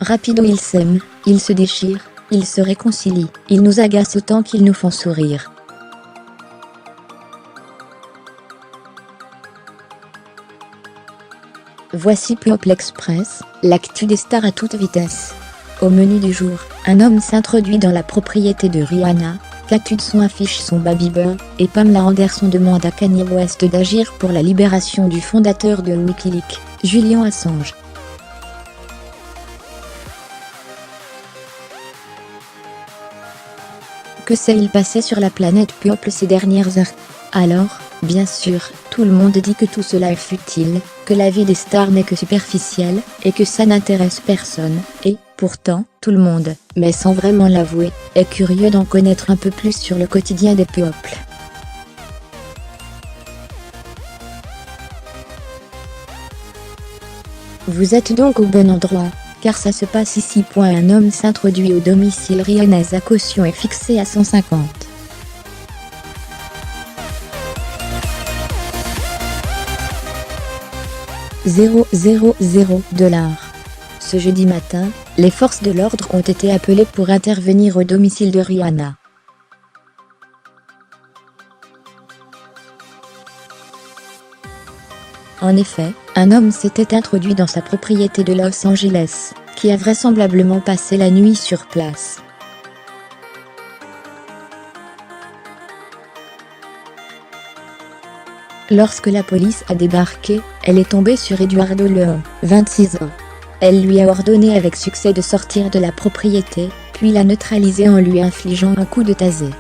Rapido ils s'aiment, ils se déchirent, ils se réconcilient, ils nous agacent autant qu'ils nous font sourire. Voici People Express, l'actu des stars à toute vitesse. Au menu du jour, un homme s'introduit dans la propriété de Rihanna, Kate Hudson affiche son baby burn, et Pamela Anderson demande à Kanye West d'agir pour la libération du fondateur de Wikileaks, Julian Assange. Que s'est-il passé sur la planète People ces dernières heures? Alors, bien sûr, tout le monde dit que tout cela est futile, que la vie des stars n'est que superficielle, et que ça n'intéresse personne, et, pourtant, tout le monde, mais sans vraiment l'avouer, est curieux d'en connaître un peu plus sur le quotidien des People. Vous êtes donc au bon endroit, car ça se passe ici. Un homme s'introduit au domicile Rihanna, sa caution est fixée à 150 000 $. Ce jeudi matin, les forces de l'ordre ont été appelées pour intervenir au domicile de Rihanna. En effet, un homme s'était introduit dans sa propriété de Los Angeles, qui a vraisemblablement passé la nuit sur place. Lorsque la police a débarqué, elle est tombée sur Eduardo León, 26 ans. Elle lui a ordonné avec succès de sortir de la propriété, puis l'a neutralisé en lui infligeant un coup de taser.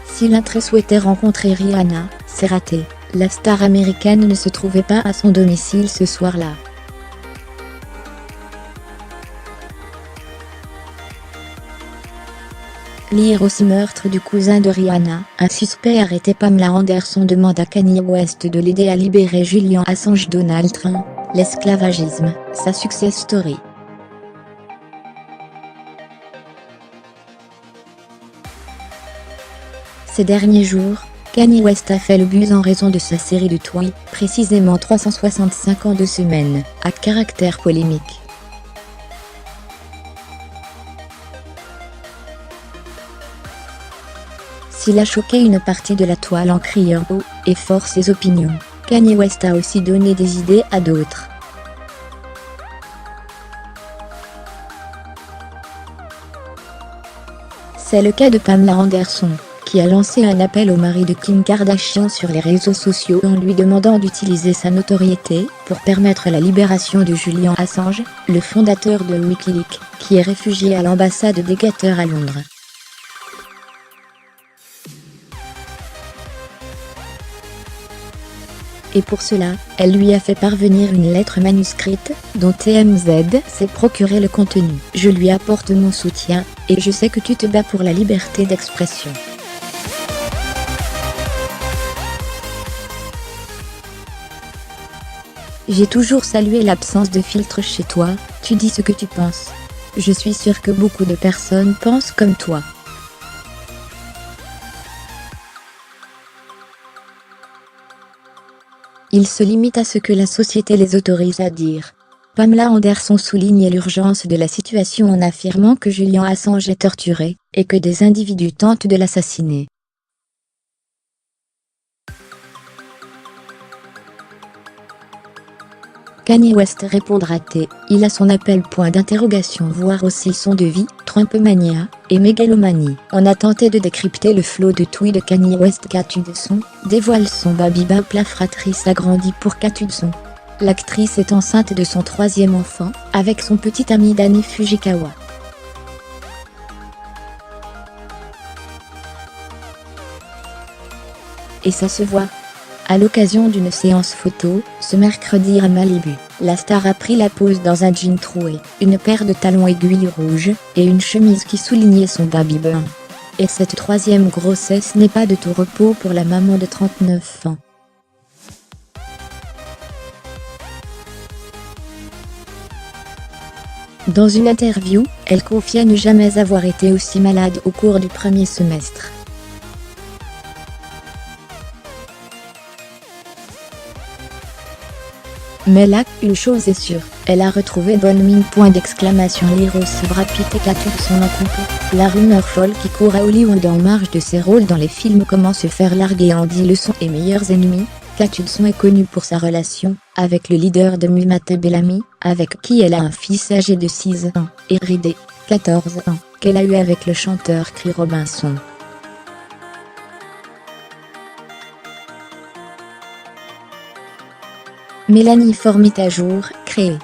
Si l'intrus souhaitait rencontrer Rihanna, c'est raté. La star américaine ne se trouvait pas à son domicile ce soir-là. Lire aussi meurtre du cousin de Rihanna, un suspect arrêté. Pamela Anderson demande à Kanye West de l'aider à libérer Julian Assange. Donald Trump, l'esclavagisme, sa success story. Ces derniers jours, Kanye West a fait le buzz en raison de sa série de tweets, précisément 365 ans de semaine, à caractère polémique. S'il a choqué une partie de la toile en criant haut et fort ses opinions, Kanye West a aussi donné des idées à d'autres. C'est le cas de Pamela Anderson, qui a lancé un appel au mari de Kim Kardashian sur les réseaux sociaux en lui demandant d'utiliser sa notoriété pour permettre la libération de Julian Assange, le fondateur de Wikileaks, qui est réfugié à l'ambassade d'Équateur à Londres. Et pour cela, elle lui a fait parvenir une lettre manuscrite, dont TMZ s'est procuré le contenu. Je lui apporte mon soutien, et je sais que tu te bats pour la liberté d'expression. J'ai toujours salué l'absence de filtre chez toi, tu dis ce que tu penses. Je suis sûre que beaucoup de personnes pensent comme toi. Il se limite à ce que la société les autorise à dire. Pamela Anderson souligne l'urgence de la situation en affirmant que Julian Assange est torturé, et que des individus tentent de l'assassiner. Kanye West répondra il a son appel ? Voir aussi son devis, Trumpmania, et mégalomanie. On a tenté de décrypter le flot de tweets de Kanye West. Kate Hudson dévoile son baby bump. La fratrie s'agrandit pour Kate Hudson. L'actrice est enceinte de son 3e enfant, avec son petit ami Danny Fujikawa. Et ça se voit. À l'occasion d'une séance photo, ce mercredi à Malibu, la star a pris la pose dans un jean troué, une paire de talons aiguilles rouges, et une chemise qui soulignait son baby bump. Et cette 3e grossesse n'est pas de tout repos pour la maman de 39 ans. Dans une interview, elle confia ne jamais avoir été aussi malade au cours du premier semestre. Mais là, une chose est sûre, elle a retrouvé bonne mine. Lire aussi Brad Pitt et Kate Hudson en couple. La rumeur folle qui court à Hollywood en marge de ses rôles dans les films Comment se faire larguer en 10 leçons et Meilleurs ennemis. Kate Hudson est connue pour sa relation avec le leader de Mumate Bellamy, avec qui elle a un fils âgé de 6 ans, et Ridé, 14 ans, qu'elle a eu avec le chanteur Chris Robinson. Mélanie Formite à jour, créée.